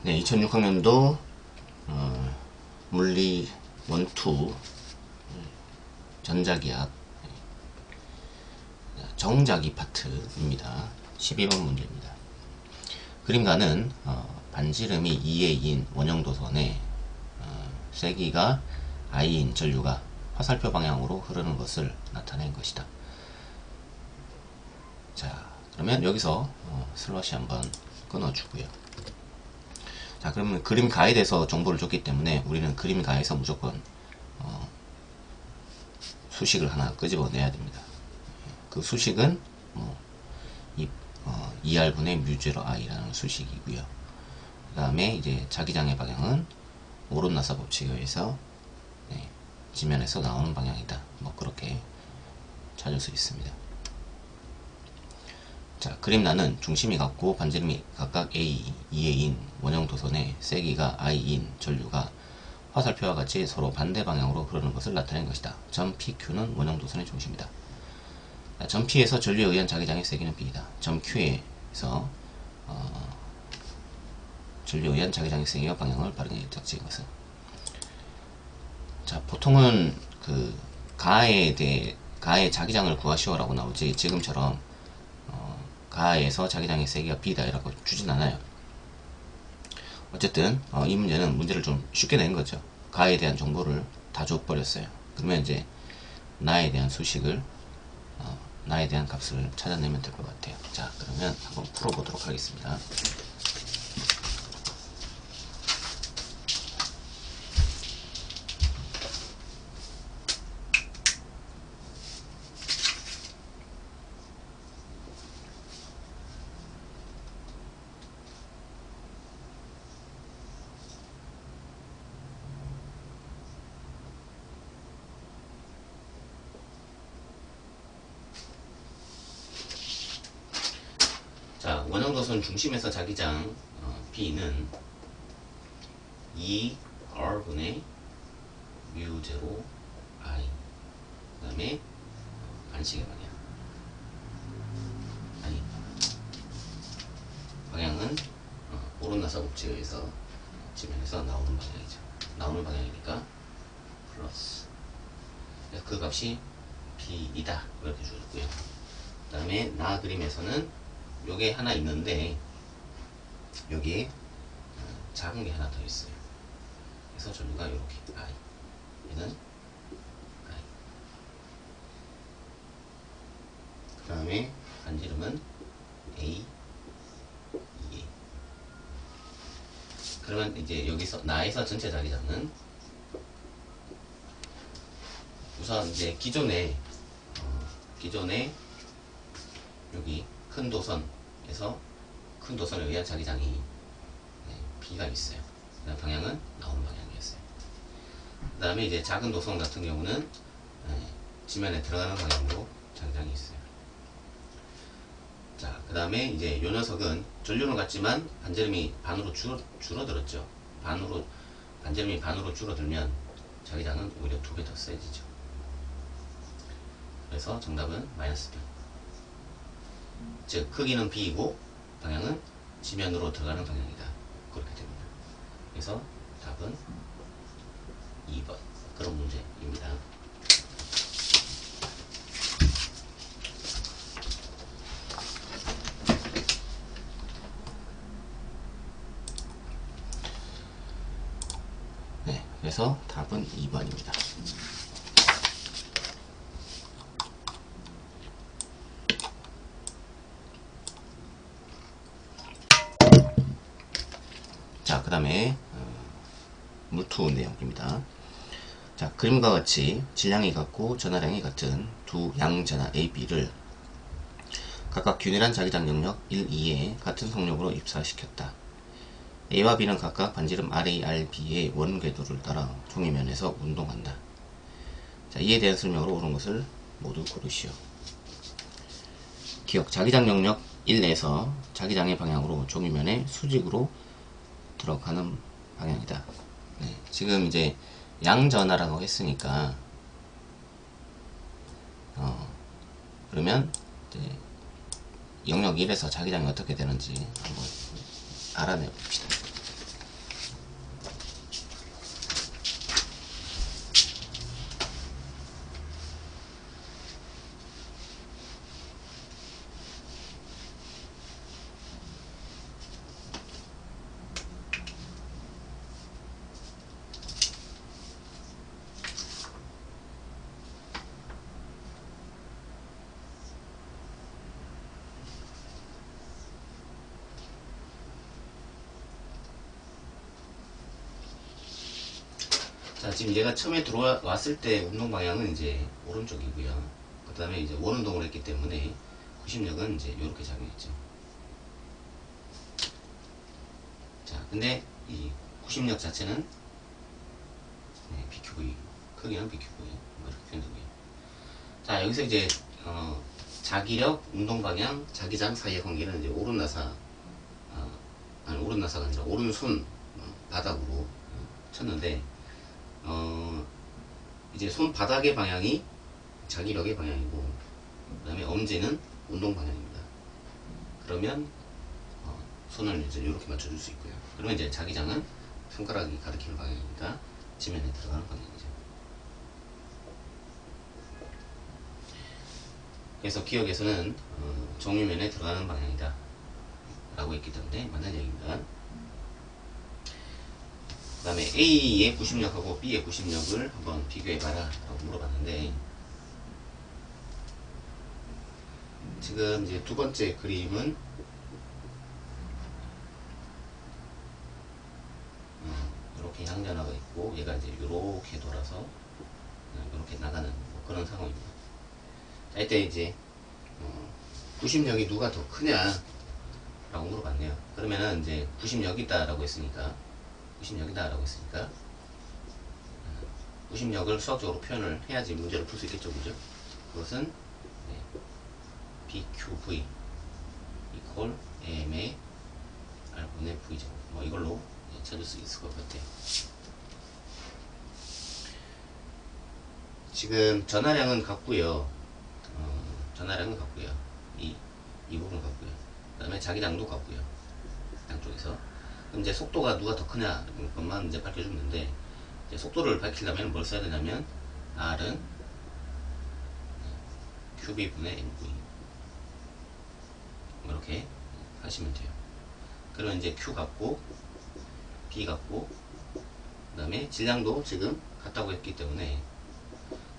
네, 2006학년도 물리 1, 2 전자기학 정자기 파트입니다. 12번 문제입니다. 그림가는 반지름이 2A인 원형도선에 세기가 I인 전류가 화살표 방향으로 흐르는 것을 나타낸 것이다. 자, 그러면 여기서 슬롯이 한번 끊어주고요. 자, 그러면 그림가에 대해서 정보를 줬기 때문에 우리는 그림가에서 무조건 수식을 하나 끄집어내야 됩니다. 그 수식은 2R분의 뮤0 I라는 수식이고요. 그 다음에 이제 자기장의 방향은 오론나사 법칙에 의해서 지면에서 나오는 방향이다. 뭐 그렇게 찾을 수 있습니다. 자, 그림란은 중심이 같고 반지름이 각각 A, 2A인 원형도선에 세기가 I인 전류가 화살표와 같이 서로 반대 방향으로 흐르는 것을 나타낸 것이다. 점 PQ는 원형도선의 중심이다. 자, 점 P에서 전류에 의한 자기장의 세기는 B이다. 점 Q에서 전류에 의한 자기장의 세기와 방향을 바르게 적지 것은. 자, 보통은 그 가의 자기장을 구하시오라고 나오지 지금처럼 가에서 자기장의 세기가 B다 이라고 주진 않아요. 어쨌든 이 문제는 문제를 좀 쉽게 낸 거죠. 가에 대한 정보를 다 줘버렸어요. 그러면 이제 나에 대한 수식을 나에 대한 값을 찾아내면 될 것 같아요. 자, 그러면 한번 풀어보도록 하겠습니다. 자, 원형도선 중심에서 자기장 B는 2R분의 뮤0 I 그 다음에 반식의 방향 아니 방향은 오론나사 법칙에 의해서 지면에서 나오는 방향이죠. 나오는 방향이니까 플러스 그 값이 B이다 이렇게 주었고요. 그 다음에 나 그림에서는 요게 하나 있는데 여기에 작은 게 하나 더 있어요. 그래서 전류가 이렇게 I 얘는 I 그 다음에 반지름은 A 2A. 그러면 이제 여기서 나에서 전체 자기장은 우선 이제 기존에 여기 큰 도선에서 큰 도선에 의한 자기장이 B가 있어요. 그다음 방향은 나오는 방향이었어요. 그 다음에 이제 작은 도선 같은 경우는 지면에 들어가는 방향으로 자기장이 있어요. 자, 그 다음에 이제 요 녀석은 전류는 같지만 반지름이 반으로 줄어들었죠. 반지름이 반으로 줄어들면 자기장은 오히려 2배 더 세지죠. 그래서 정답은 마이너스 B. 즉 크기는 B이고 방향은 지면으로 들어가는 방향이다. 그렇게 됩니다. 그래서 답은 2번 그런 문제입니다. 네, 그래서 답은 2번입니다. 자, 그 다음에 물투 내용입니다. 자, 그림과 같이 질량이 같고 전하량이 같은 두 양전하 A, B를 각각 균일한 자기장 영역 1, 2에 같은 속력으로 입사시켰다. A와 B는 각각 반지름 RA, RB의 원궤도를 따라 종이면에서 운동한다. 자, 이에 대한 설명으로 옳은 것을 모두 고르시오. 기억, 자기장 영역 1에서 자기장의 방향으로 종이면에 수직으로 들어가는 방향이다. 네, 지금 이제 양전하라고 했으니까 그러면 이제 영역 1에서 자기장이 어떻게 되는지 한번 알아내 봅시다. 자, 지금 얘가 처음에 들어왔을 때 운동 방향은 이제 오른쪽이고요. 그 다음에 이제 원운동을 했기 때문에 구심력은 이제 이렇게 작용했죠. 자, 근데 이 구심력 자체는 BQV, 크기는 BQV, 이렇게 표현되고요. 자, 여기서 이제 자기력, 운동 방향, 자기장 사이의 관계는 이제 오른나사, 아니 오른나사가 아니라 오른손 바닥으로 쳤는데, 이제 손 바닥의 방향이 자기력의 방향이고, 그 다음에 엄지는 운동 방향입니다. 그러면 손을 이제 이렇게 맞춰줄 수 있고요. 그러면 이제 자기장은 손가락이 가리키는 방향이니까 지면에 들어가는 방향이죠. 그래서 기억에서는 정유면에 들어가는 방향이다 라고 했기 때문에 맞는 얘기입니다. 그 다음에 A의 구심력하고 B의 구심력을 한번 비교해봐라 라고 물어봤는데, 지금 이제 두 번째 그림은 이렇게 양전화가 있고, 얘가 이제 이렇게 돌아서 이렇게 나가는 뭐 그런 상황입니다. 자, 이때 이제 구심력이 누가 더 크냐 라고 물어봤네요. 그러면은 이제 구심력이다 라고 했으니까 구심력을 수학적으로 표현을 해야지 문제를 풀 수 있겠죠, 그죠? 그것은 BQV 이퀄 M의 R분의 V제곱, 뭐 이걸로 찾을 수 있을 것 같아요. 지금 전하량은 같고요. 이 부분 같고요. 그 다음에 자기장도 같고요. 양쪽에서. 그럼 이제 속도가 누가 더 크냐 것만 이제 밝혀주는데, 이제 속도를 밝히려면 뭘 써야 되냐면 R은 QB분의 MV 이렇게 하시면 돼요. 그러면 이제 Q 같고 B 같고, 그 다음에 질량도 지금 같다고 했기 때문에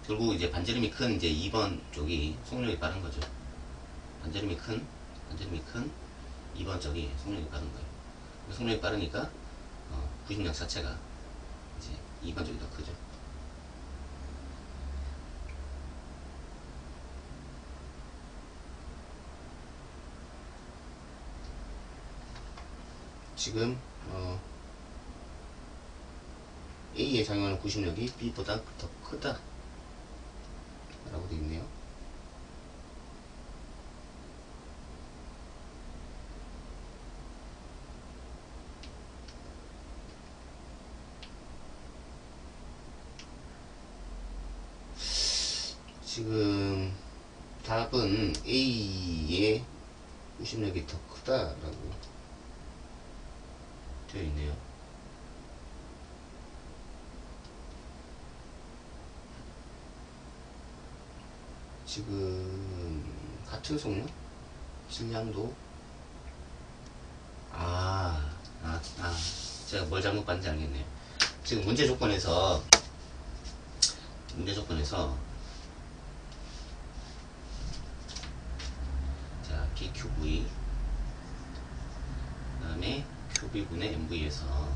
결국 이제 반지름이 큰 이제 2번 쪽이 속력이 빠른 거죠. 반지름이 큰 2번 쪽이 속력이 빠른 거예요. 속력이 빠르니까 구심력 자체가 이제 2번 쪽이 더 크죠. 지금 A에 작용하는 구심력이 B보다 더 크다 라고 되어 있네요. 지금 답은 A의 구심력이 더 크다라고 되어 있네요. 지금 같은 속력? 질량도 제가 뭘 잘못 봤는지 알겠네요. 지금 문제 조건에서 자, BQV 그 다음에 QB분의 MV에서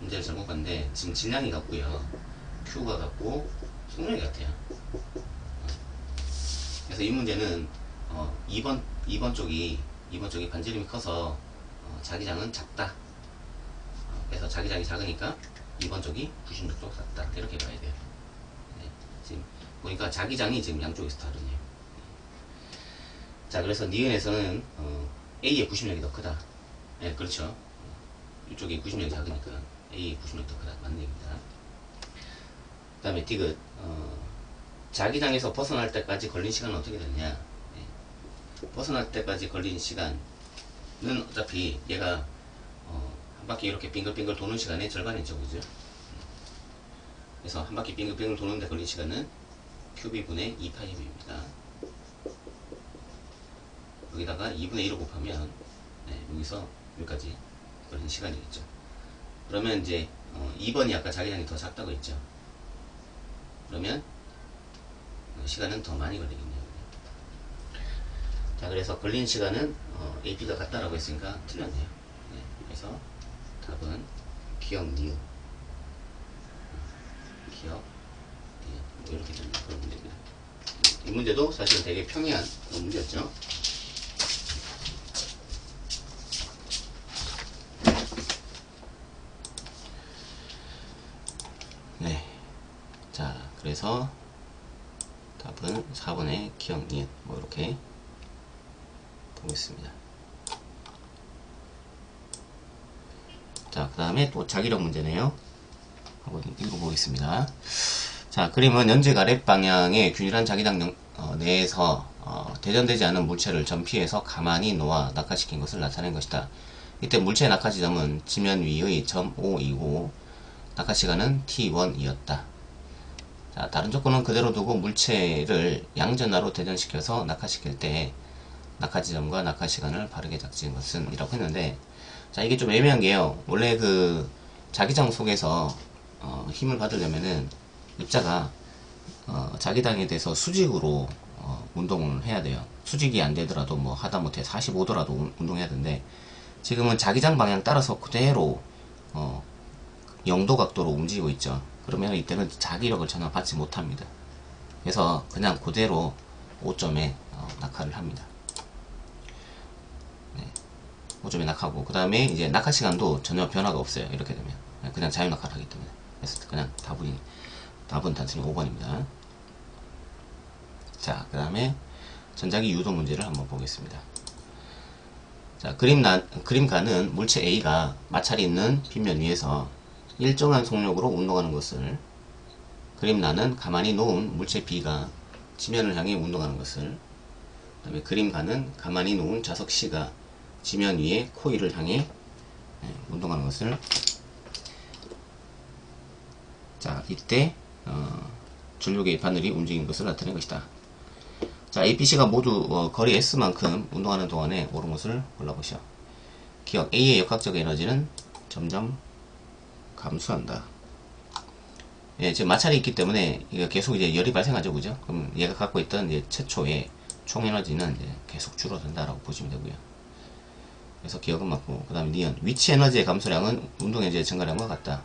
문제를 잘못 봤는데, 지금 질량이 같고요, Q가 같고 속력이 같아요. 그래서 이 문제는 2번 쪽이 반지름이 커서 자기장은 작다. 그래서 자기장이 작으니까 2번 쪽이 구심력도 같다, 이렇게 봐야 돼요. 네, 지금 보니까 자기장이 지금 양쪽에서 다르네요. 자, 그래서 니은에서는 A의 구심력이 더 크다. 네, 그렇죠. 이쪽이 구심력이 작으니까 A의 구심력이 더 크다, 맞는 얘기입니다. 그 다음에 디귿, 자기장에서 벗어날 때까지 걸린 시간은 어떻게 되느냐. 네. 벗어날 때까지 걸린 시간은 어차피 얘가 한 바퀴 이렇게 빙글빙글 도는 시간의 절반이죠, 그죠? 그래서 한 바퀴 빙글빙글 도는데 걸린 시간은 QB분의 2파이입니다. 여기다가 2분의 1을 곱하면 여기서 여기까지 걸린 시간이겠죠. 그러면 이제 2번이 아까 자기장이 더 작다고 했죠. 그러면 시간은 더 많이 걸리겠네요. 자, 그래서 걸린 시간은 AP가 같다라고 했으니까 틀렸네요. 네, 그래서 답은 기억 니은 기억 뭐 이렇게 되는 그런 문제입니다. 이 문제도 사실은 되게 평이한 그런 문제였죠. 네. 자, 그래서 답은 4번의 기억, 니은 뭐 이렇게 보겠습니다. 자, 그 다음에 또 자기력 문제네요. 한번 읽어보겠습니다. 자, 그림은 연직 아랫 방향의 균일한 자기장 내에서 대전되지 않은 물체를 전피해서 가만히 놓아 낙하시킨 것을 나타낸 것이다. 이때 물체의 낙하 지점은 지면 위의 점 5이고 낙하 시간은 t1이었다. 자, 다른 조건은 그대로 두고 물체를 양전하로 대전시켜서 낙하시킬 때 낙하 지점과 낙하 시간을 바르게 작지은 것은 이라고 했는데, 자, 이게 좀 애매한 게요. 원래 그 자기장 속에서 힘을 받으려면은 입자가 자기장에 대해서 수직으로 운동을 해야 돼요. 수직이 안 되더라도 뭐 하다못해 45도라도 운동해야 되는데, 지금은 자기장 방향 따라서 그대로 0도 각도로 움직이고 있죠. 그러면 이때는 자기력을 전혀 받지 못합니다. 그래서 그냥 그대로 5점에 낙하를 합니다. 네. 5점에 낙하고, 그 다음에 이제 낙하 시간도 전혀 변화가 없어요. 이렇게 되면 그냥 자유 낙하를 하기 때문에. 그래서 그냥 답은 단순히 5번입니다. 자, 그 다음에 전자기 유도 문제를 한번 보겠습니다. 자, 그림가는 물체 A가 마찰이 있는 빗면 위에서 일정한 속력으로 운동하는 것을, 그림나는 가만히 놓은 물체 B가 지면을 향해 운동하는 것을, 그 다음에 그림가는 가만히 놓은 자석 C가 지면 위에 코일을 향해 운동하는 것을, 자, 이때 전류계의 바늘이 움직이는 것을 나타낸 것이다. 자, A, B, C가 모두 거리 S만큼 운동하는 동안에 옳은 것을 골라보시오. 기억, A의 역학적 에너지는 점점 감소한다. 예, 지금 마찰이 있기 때문에 이거 계속 이제 열이 발생하죠, 그죠? 그럼 얘가 갖고 있던 이제 최초의 총 에너지는 이제 계속 줄어든다라고 보시면 되고요. 그래서 기억은 맞고, 그 다음에 니은, 위치 에너지의 감소량은 운동 에너지의 증가량과 같다.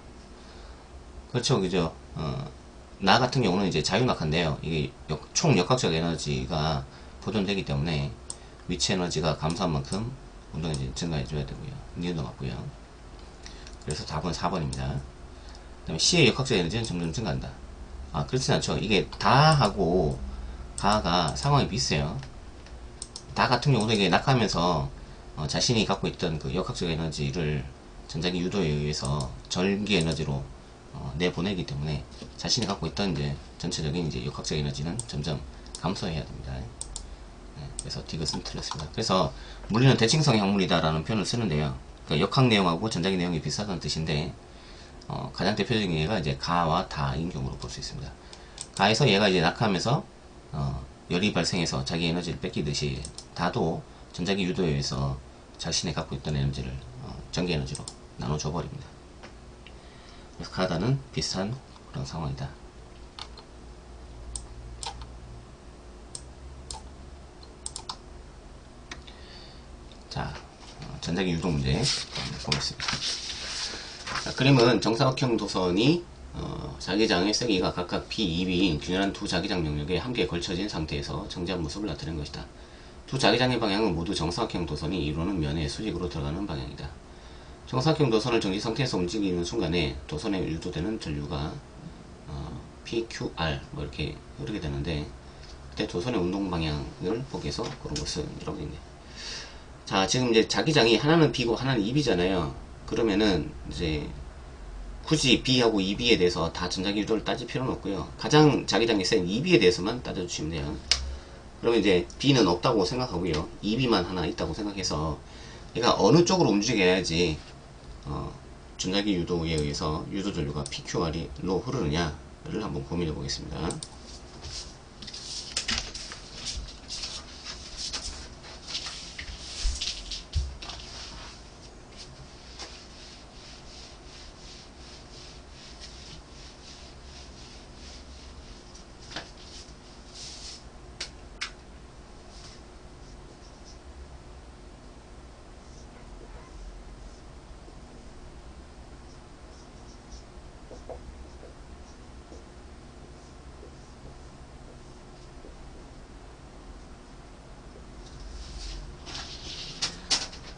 그렇죠, 그죠? 나 같은 경우는 이제 자유낙하인데요. 이게 총 역학적 에너지가 보존되기 때문에 위치 에너지가 감소한 만큼 운동 에너지 증가해줘야 되고요. 니은도 맞고요. 그래서 답은 4번입니다. 그 다음에 C의 역학적 에너지는 점점 증가한다. 아, 그렇진 않죠. 이게 다하고 가가 상황이 비슷해요. 다 같은 경우도 이게 낙하하면서 자신이 갖고 있던 그 역학적 에너지를 전자기 유도에 의해서 전기 에너지로 내보내기 때문에 자신이 갖고 있던 이제 전체적인 이제 역학적 에너지는 점점 감소해야 됩니다. 네, 그래서 디귿은 틀렸습니다. 그래서 물리는 대칭성 약물이다라는 표현을 쓰는데요. 그러니까 역학 내용하고 전자기 내용이 비슷하다는 뜻인데, 가장 대표적인 예가 이제 가와 다인 경우로 볼 수 있습니다. 가에서 얘가 이제 낙하하면서 열이 발생해서 자기 에너지를 뺏기듯이 다도 전자기 유도에 의해서 자신이 갖고 있던 에너지를 전기 에너지로 나눠줘 버립니다. 그래서 가다는 비슷한 그런 상황이다. 자, 전자기 유도 문제 보겠습니다. 자, 그림은 정사각형 도선이 자기장의 세기가 각각 P, 2B인 균열한 두 자기장 영역에 함께 걸쳐진 상태에서 정지한 모습을 나타낸 것이다. 두 자기장의 방향은 모두 정사각형 도선이 이루는 면의 수직으로 들어가는 방향이다. 정사각형 도선을 정지 상태에서 움직이는 순간에 도선에 유도되는 전류가 PQR 뭐 이렇게 흐르게 되는데, 그때 도선의 운동 방향을 보기 위해서 그런 것은 이라고 되어 있네. 자, 지금 이제 자기장이 하나는 B고 하나는 2B잖아요. 그러면은 이제 굳이 B하고 2B에 대해서 다 전자기 유도를 따질 필요는 없고요. 가장 자기장이 센 2B에 대해서만 따져주시면 돼요. 그러면 이제 B는 없다고 생각하고요. 2B만 하나 있다고 생각해서 얘가 어느 쪽으로 움직여야지 전자기 유도에 의해서 유도 전류가 PQR로 흐르느냐를 한번 고민해 보겠습니다.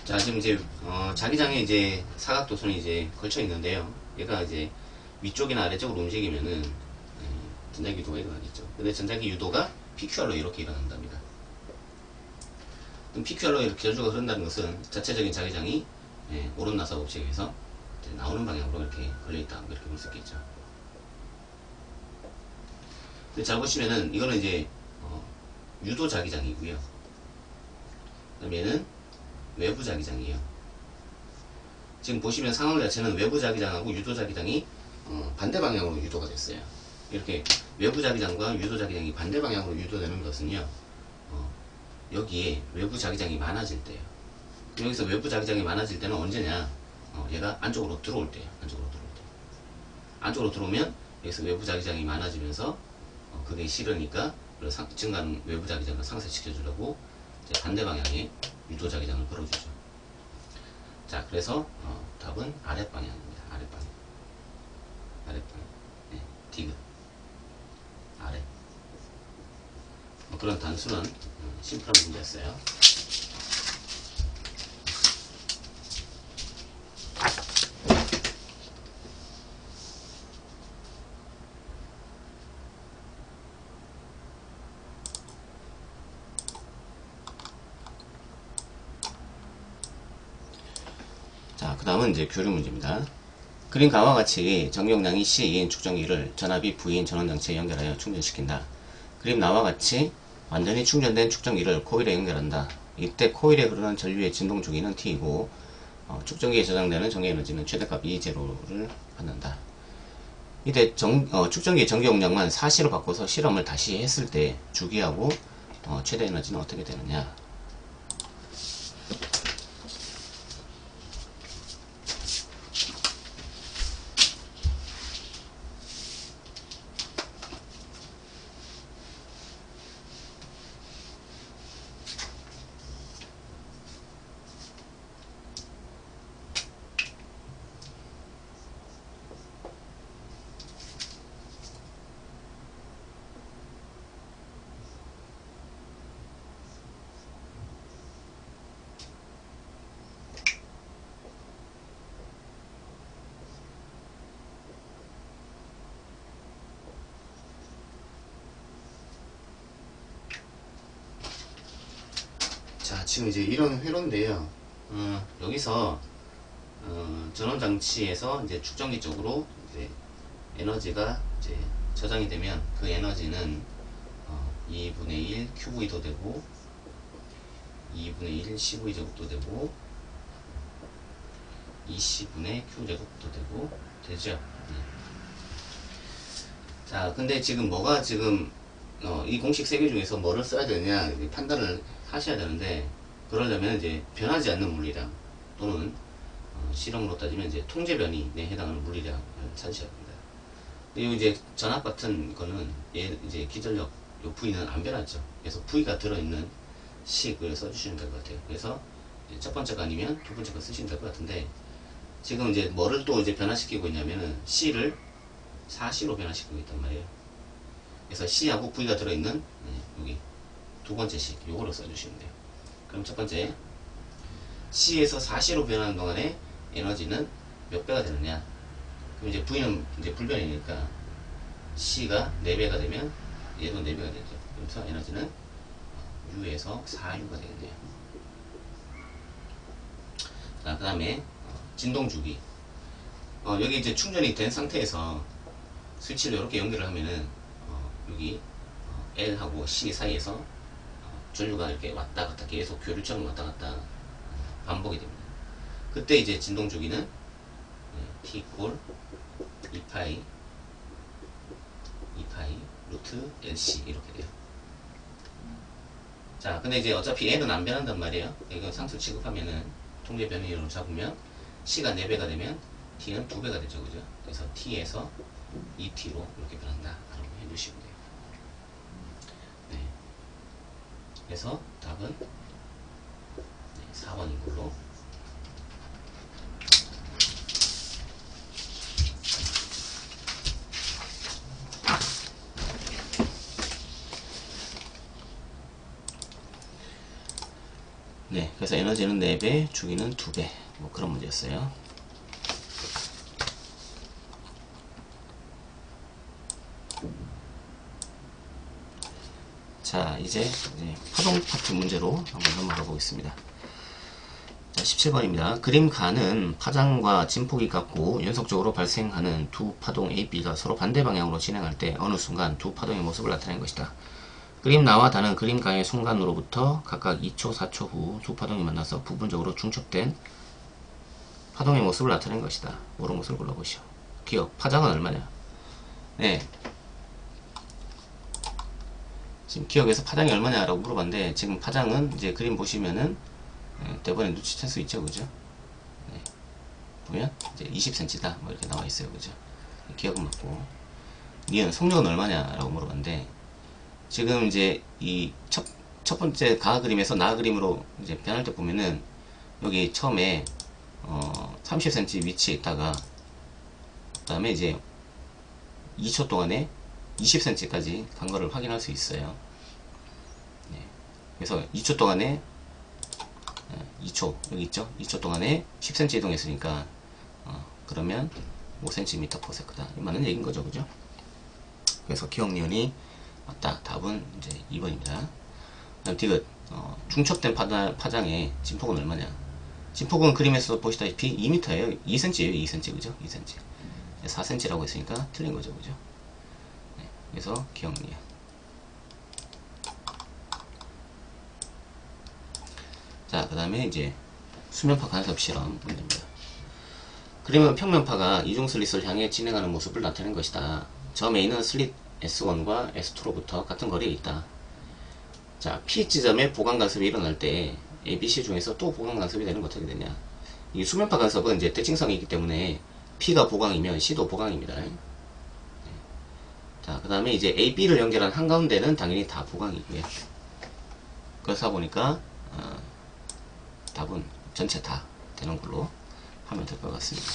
자, 지금 이제 자기장에 이제 사각도선이 이제 걸쳐 있는데요. 얘가 이제 위쪽이나 아래쪽으로 움직이면은 전자기 유도가 일어나겠죠. 근데 전자기 유도가 PQR로 이렇게 일어난답니다. 그럼 PQR로 이렇게 저주가 흐른다는 것은 자체적인 자기장이 오른 나사 법칙에 의해서 나오는 방향으로 이렇게 걸려있다, 이렇게 볼 수 있겠죠. 근데 잘 보시면은 이거는 이제 유도 자기장이고요. 그다음 얘는 외부 자기장이에요. 지금 보시면 상황 자체는 외부 자기장하고 유도 자기장이 반대 방향으로 유도가 됐어요. 이렇게 외부 자기장과 유도 자기장이 반대 방향으로 유도되는 것은요, 여기에 외부 자기장이 많아질 때예요. 여기서 외부 자기장이 많아질 때는 언제냐? 얘가 안쪽으로 들어올 때예요. 안쪽으로 들어올 때. 안쪽으로 들어오면 여기서 외부 자기장이 많아지면서 그게 싫으니까 증가하는 외부 자기장을 상쇄시켜 주려고 반대 방향에 유도 자기장을 걸어주죠. 자, 그래서 답은 아랫방향입니다. 아랫방향. 아랫방향. 네, 디귿. 아래. 그런 단순한 심플한 문제였어요. 자, 그 다음은 이제 교류 문제입니다. 그림 가와 같이 전기용량이 C인 축전기를 전압이 V인 전원장치에 연결하여 충전시킨다. 그림 나와 같이 완전히 충전된 축전기를 코일에 연결한다. 이때 코일에 흐르는 전류의 진동 주기는 T이고 축전기에 저장되는 전기에너지는 최대값 E0를 받는다. 이때 축전기의 전기용량만 4C로 바꿔서 실험을 다시 했을 때 주기하고 최대 에너지는 어떻게 되느냐. 자, 지금 이제 이런 회로인데요. 여기서 전원장치에서 이제 축전기 쪽으로 이제 에너지가 이제 저장이 되면 그 에너지는 2분의 1 QV도 되고 2분의 1 CV 제곱도 되고 20분의 Q 제곱도 되고 되죠. 네. 자, 근데 지금 뭐가 지금 이 공식 3개 중에서 뭐를 써야 되느냐 판단을 하셔야 되는데, 그러려면 이제 변하지 않는 물리량 또는 실험으로 따지면 이제 통제 변이에 해당하는 물리량을 찾으셔야 됩니다. 그리고 이제 전압 같은 거는 이제 기전력 요 V는 안 변하죠. 그래서 V가 들어있는 식을 써주시면 될 것 같아요. 그래서 첫 번째 거 아니면 두 번째 거 쓰시면 될 것 같은데, 지금 이제 뭐를 또 이제 변화시키고 있냐면은 C를 4C로 변화시키고 있단 말이에요. 그래서 C하고 V가 들어있는 여기 두 번째 식 요거를 써주시면 돼요. 그럼 첫 번째 C에서 4C로 변하는 동안에 에너지는 몇 배가 되느냐. 그럼 이제 V는 이제 불변이니까 C가 4배가 되면 얘도 4배가 되죠. 그래서 에너지는 U에서 4U가 되겠네요. 자, 그 다음에 진동주기. 여기 이제 충전이 된 상태에서 스위치를 이렇게 연결을 하면은 여기 L하고 C 사이에서 전류가 이렇게 왔다 갔다 계속 교류처럼 왔다 갔다 반복이 됩니다. 그때 이제 진동 주기는 T 꼴 2파이 루트 LC 이렇게 돼요. 자, 근데 이제 어차피 L은 안 변한단 말이에요. 이거 상수 취급하면은 통제 변이로 잡으면 C가 4배가 되면 T는 2배가 되죠. 그죠? 그래서 T에서 2T로 이렇게 변한다 라고 해주시면 돼요. 네. 그래서 답은 4번인 걸로. 네, 그래서 그래서 에너지는 4배, 주기는 2배. 뭐 그런 문제였어요. 자, 이제 파동 파트 문제로 한번 넘어가 보겠습니다. 자, 17번입니다. 그림 가는 파장과 진폭이 같고 연속적으로 발생하는 두 파동 A, B가 서로 반대 방향으로 진행할 때 어느 순간 두 파동의 모습을 나타낸 것이다. 그림 나와 다른 그림 가의 순간으로부터 각각 2초, 4초 후 두 파동이 만나서 부분적으로 중첩된 파동의 모습을 나타낸 것이다. 모르는 것을 골라보시오. 기억, 파장은 얼마냐? 네. 지금 기억에서 파장이 얼마냐라고 물어봤는데, 지금 파장은 이제 그림 보시면은 대본에 눈치챌 수 있죠, 그죠? 네. 보면 이제 20cm다 뭐 이렇게 나와 있어요, 그죠? 기억은 맞고. 니은 속력은 얼마냐라고 물어봤는데, 지금 이제 이 첫 번째 가 그림에서 나 그림으로 이제 변할 때 보면은 여기 처음에 30cm 위치에 있다가 그 다음에 이제 2초 동안에 20cm까지 간 거를 확인할 수 있어요. 네. 그래서 2초 동안에 2초 여기 있죠? 2초 동안에 10cm 이동했으니까 그러면 5cm/s다. 맞는 얘기인 거죠, 그죠? 그래서 기억니은이 맞다. 답은 이제 2번입니다. 다음 디귿 중첩된 파장의 진폭은 얼마냐? 진폭은 그림에서 보시다시피 2m예요. 2cm예요. 2cm 그죠? 2cm. 4cm라고 했으니까 틀린 거죠, 그죠? 네. 그래서 기억니은. 자, 그 다음에 이제 수면파 간섭 실험 문제입니다. 그림은 평면파가 이중 슬릿을 향해 진행하는 모습을 나타낸 것이다. 점 A는 슬릿 S1과 S2로부터 같은 거리에 있다. 자, P 지점에 보강 간섭이 일어날 때 A, B, C 중에서 또 보강 간섭이 되는 건 어떻게 되냐? 이 수면파 간섭은 이제 대칭성이 있기 때문에 P가 보강이면 C도 보강입니다. 네. 자, 그 다음에 이제 A, B를 연결한 한가운데는 당연히 다 보강이고요. 그렇다 보니까 답은 전체 다 되는 걸로 하면 될 것 같습니다.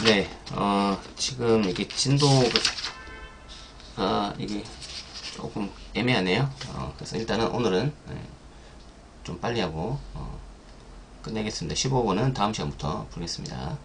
네, 지금 이게 진도가 이게 조금 애매하네요. 그래서 일단은 오늘은 좀 빨리 하고 끝내겠습니다. 15번은 다음 시간부터 풀겠습니다.